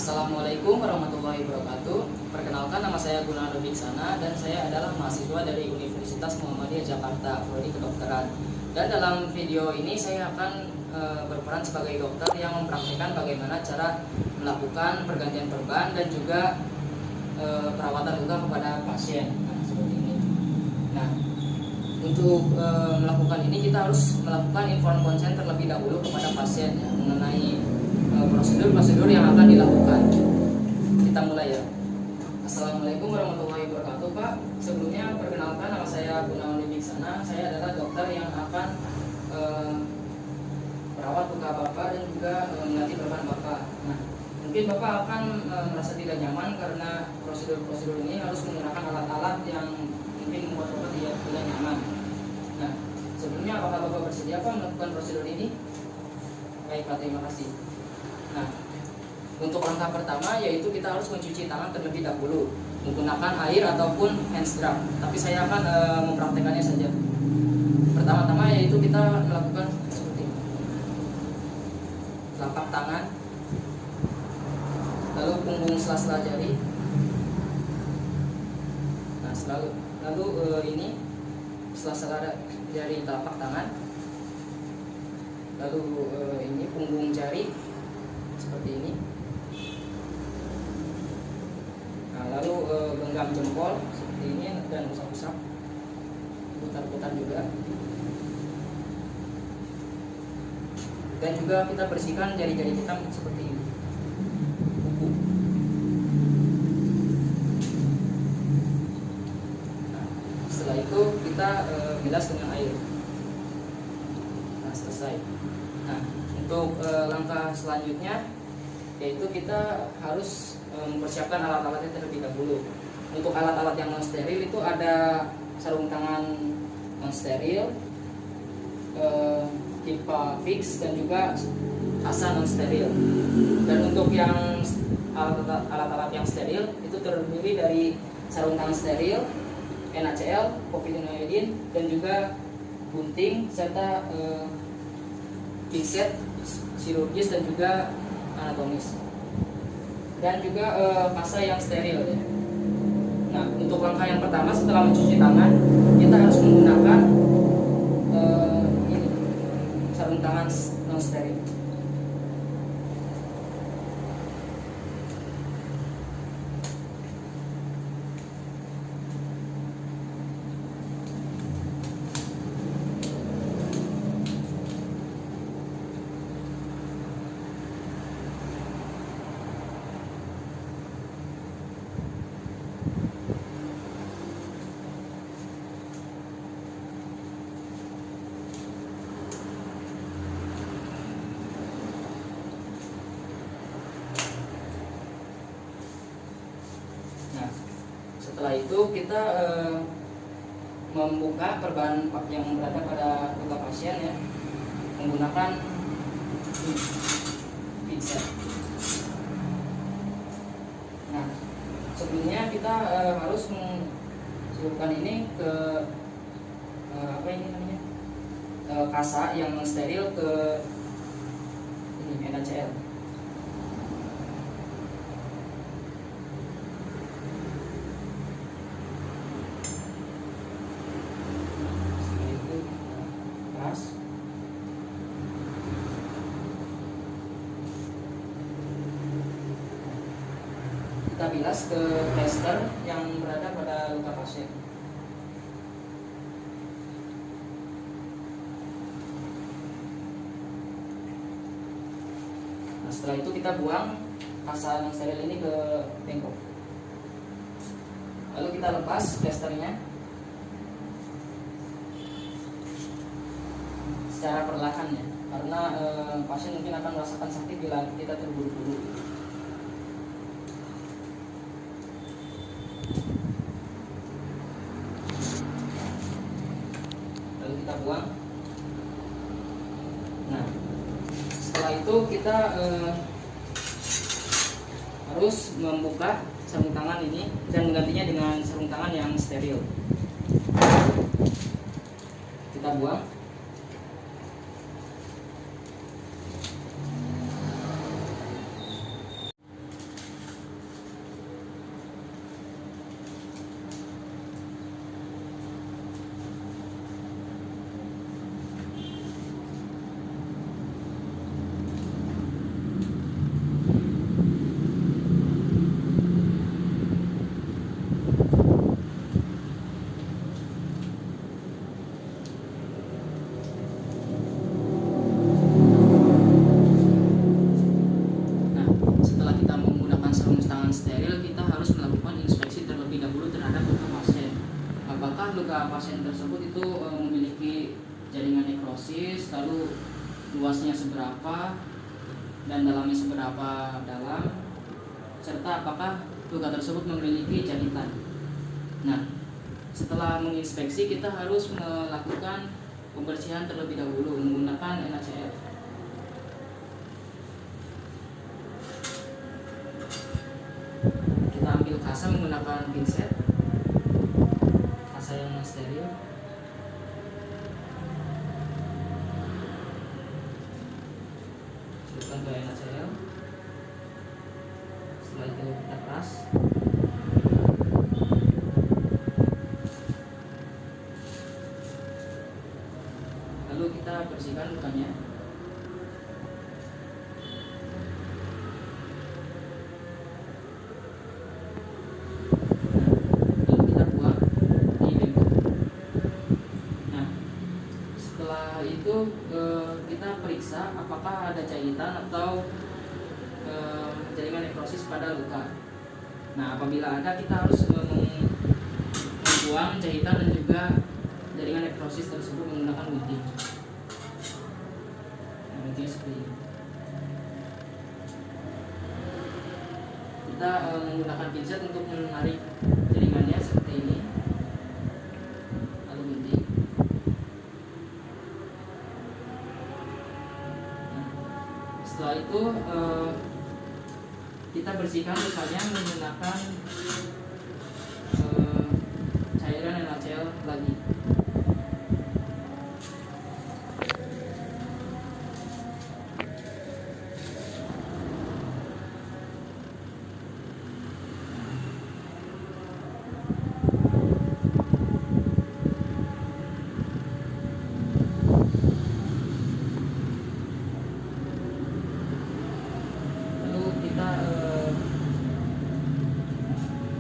Assalamualaikum warahmatullahi wabarakatuh. Perkenalkan, nama saya Gunawan Rubiksana dan saya adalah mahasiswa dari Universitas Muhammadiyah Jakarta, prodi kedokteran. Dan dalam video ini saya akan berperan sebagai dokter yang mempraktikkan bagaimana cara melakukan pergantian perban dan juga perawatan luka kepada pasien. Nah, seperti ini. Nah, untuk melakukan ini kita harus melakukan informed consent terlebih dahulu kepada pasien ya, mengenai prosedur-prosedur yang akan dilakukan. Kita mulai ya. Assalamualaikum warahmatullahi wabarakatuh, Pak. Sebelumnya perkenalkan, nama saya Gunawan Rubiksana. Saya adalah dokter yang akan merawat luka Bapak dan juga mengganti perban Bapak. Nah, mungkin Bapak akan merasa tidak nyaman karena prosedur-prosedur ini harus menggunakan alat-alat yang mungkin membuat Bapak tidak nyaman. Nah, sebelumnya apakah Bapak bersedia Pak melakukan prosedur ini? Baik Pak, terima kasih. Nah, untuk langkah pertama yaitu kita harus mencuci tangan terlebih dahulu menggunakan air ataupun hand scrub. Tapi saya akan mempraktekannya saja. Pertama-tama yaitu kita melakukan seperti ini. Telapak tangan, lalu punggung sela-sela jari. Nah, lalu ini sela-sela jari telapak tangan. Lalu ini punggung jari seperti ini. Nah, lalu genggam jempol seperti ini dan usap-usap, putar-putar juga. Dan juga kita bersihkan jari-jari kita seperti ini. Kuku. Nah, setelah itu kita bilas dengan air. Nah, selesai. Nah, untuk langkah selanjutnya yaitu kita harus mempersiapkan alat-alatnya terlebih dahulu. Untuk alat-alat yang non steril itu ada sarung tangan non steril, pipa fix dan juga asa non steril. Dan untuk yang alat-alat yang steril itu terdiri dari sarung tangan steril, NaCl, povidone dan juga gunting serta pinset chirurgis dan juga anatomis, dan juga pasta yang steril ya. Nah, untuk langkah yang pertama setelah mencuci tangan kita harus menggunakan ini sarung tangan non steril. Nah, setelah itu kita membuka perban yang berada pada luka pasien ya, menggunakan pinset. Nah, sebelumnya kita harus mencelupkan ini ke apa ini namanya, kasa yang steril ke ini NaCl. Kita bilas ke plester yang berada pada luka pasien. Nah, setelah itu kita buang kasa non steril ini ke bengkok. Lalu kita lepas plesternya secara perlahan ya, karena pasien mungkin akan merasakan sakit bila kita terburu-buru. Lalu kita buang. Nah, setelah itu kita harus membuka sarung tangan ini dan menggantinya dengan sarung tangan yang steril. Kita buang. apakah luka pasien tersebut itu memiliki jaringan nekrosis, lalu luasnya seberapa dan dalamnya seberapa dalam, serta apakah luka tersebut memiliki jahitan. Nah, setelah menginspeksi kita harus melakukan pembersihan terlebih dahulu menggunakan NaCl. Kita ambil kasa menggunakan pinset, kasa yang steril. Celupkan ke NaCl. Setelah itu kita peras. Lalu kita bersihkan lukanya. Lalu kita buang di bengkok. Nah, setelah itu kita periksa apakah ada jahitan atau jaringan nekrosis pada luka. Nah, apabila ada, kita harus membuang jahitan dan juga jaringan nekrosis tersebut menggunakan gunting. Nah, guntingnya seperti ini. Kita menggunakan pinset untuk menarik jaringannya seperti ini. Lalu gunting. Nah, setelah itu kita bersihkan lukanya menggunakan cairan NaCl lagi.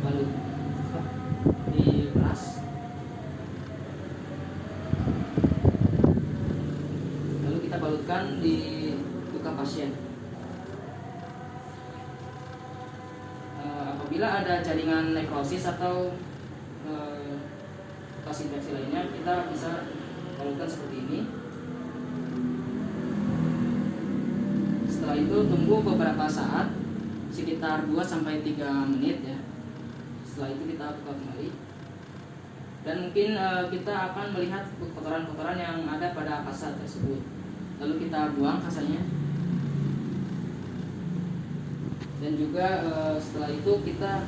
Balut di peras, lalu kita balutkan di luka pasien. Apabila ada jaringan nekrosis atau luka infeksi lainnya, kita bisa balutkan seperti ini. Setelah itu tunggu beberapa saat, sekitar 2-3 menit ya. Setelah itu kita buka kembali, dan mungkin kita akan melihat kotoran-kotoran yang ada pada kasa tersebut. Lalu kita buang kasanya, dan juga setelah itu kita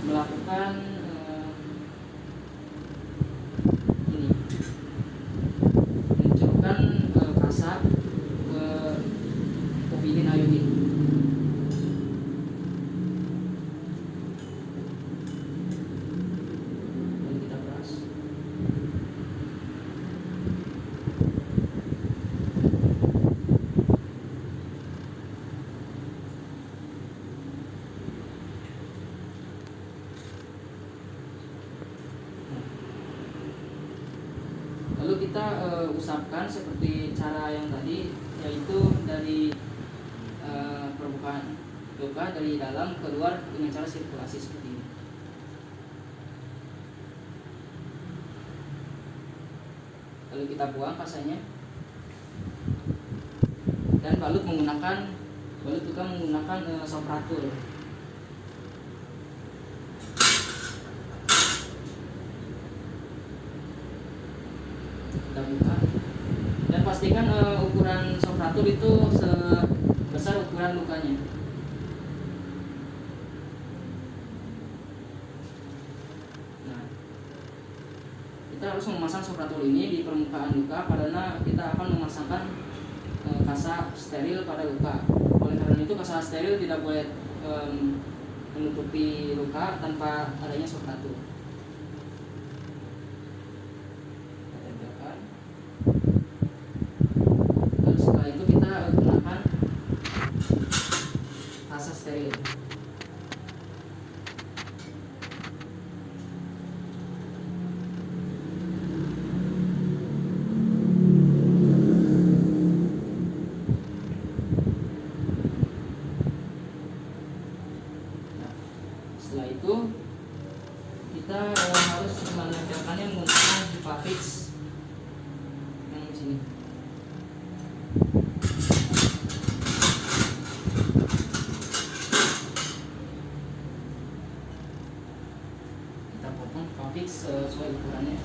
melakukan ini, mencelupkan kasa ke povilin iodin. Lalu kita usapkan seperti cara yang tadi, yaitu dari permukaan luka dari dalam keluar dengan cara sirkulasi seperti ini. Lalu kita buang kasanya dan balut luka menggunakan sopratul. Kita buka dan pastikan ukuran sopratul itu sebesar ukuran lukanya. Nah, kita harus memasang sopratul ini di permukaan luka karena kita akan memasangkan kasa steril pada luka. Oleh karena itu, kasa steril tidak boleh menutupi luka tanpa adanya sopratul. Lalu setelah itu kita gunakan kasa steril. Setelah itu kita Favix yang di sini. Kita potong Favix sesuai ukurannya.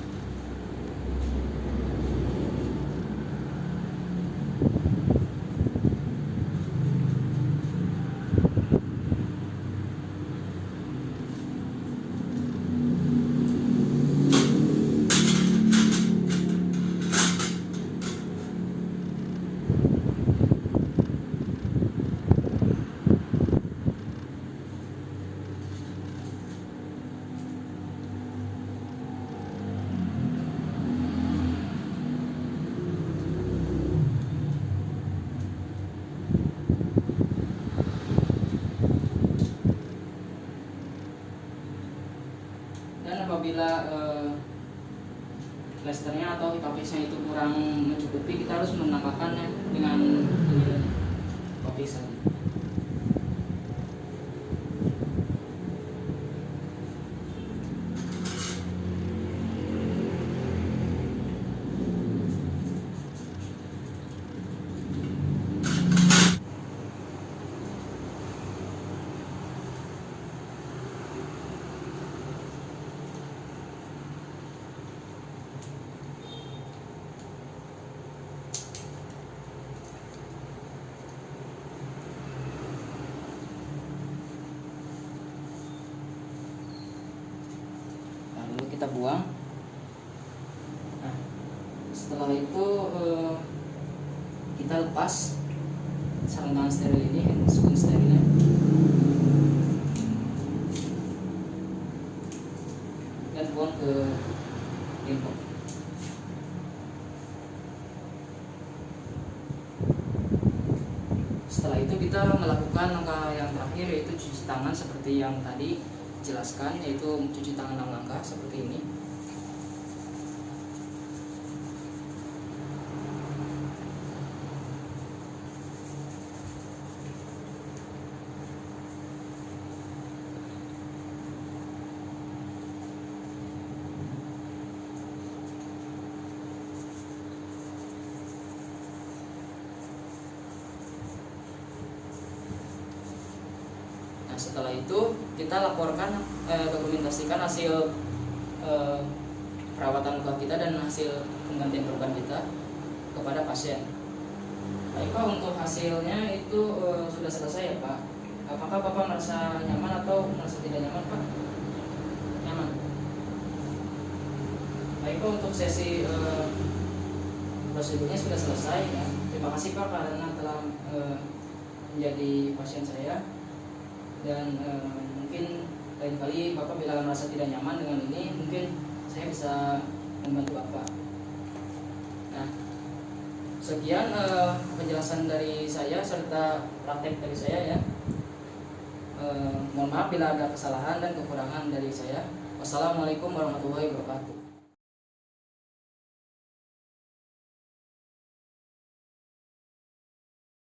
Dan apabila plasternya atau Favixnya itu kurang mencukupi, kita harus menambahkannya dengan ini Favix tadi. Lalu kita buang. Nah, setelah itu kita lepas sarung tangan steril ini, spoon sterilnya. Dan buang ke impor. Setelah itu kita melakukan langkah yang terakhir, yaitu cuci tangan seperti yang tadi jelaskan, yaitu mencuci tangan 6 langkah seperti ini. Nah, setelah itu kita laporkan, dokumentasikan hasil perawatan luka kita dan hasil penggantian perban kita kepada pasien. Baik Pak, untuk hasilnya itu sudah selesai ya Pak. Apakah Bapak merasa nyaman atau merasa tidak nyaman Pak? Nyaman. Baik Pak, untuk sesi prosedurnya sudah selesai ya. Terima kasih Pak karena telah menjadi pasien saya. Dan mungkin lain kali Bapak bila merasa tidak nyaman dengan ini, mungkin saya bisa membantu Bapak. Nah, sekian penjelasan dari saya serta praktek dari saya ya. Mohon maaf bila ada kesalahan dan kekurangan dari saya. Wassalamualaikum warahmatullahi wabarakatuh.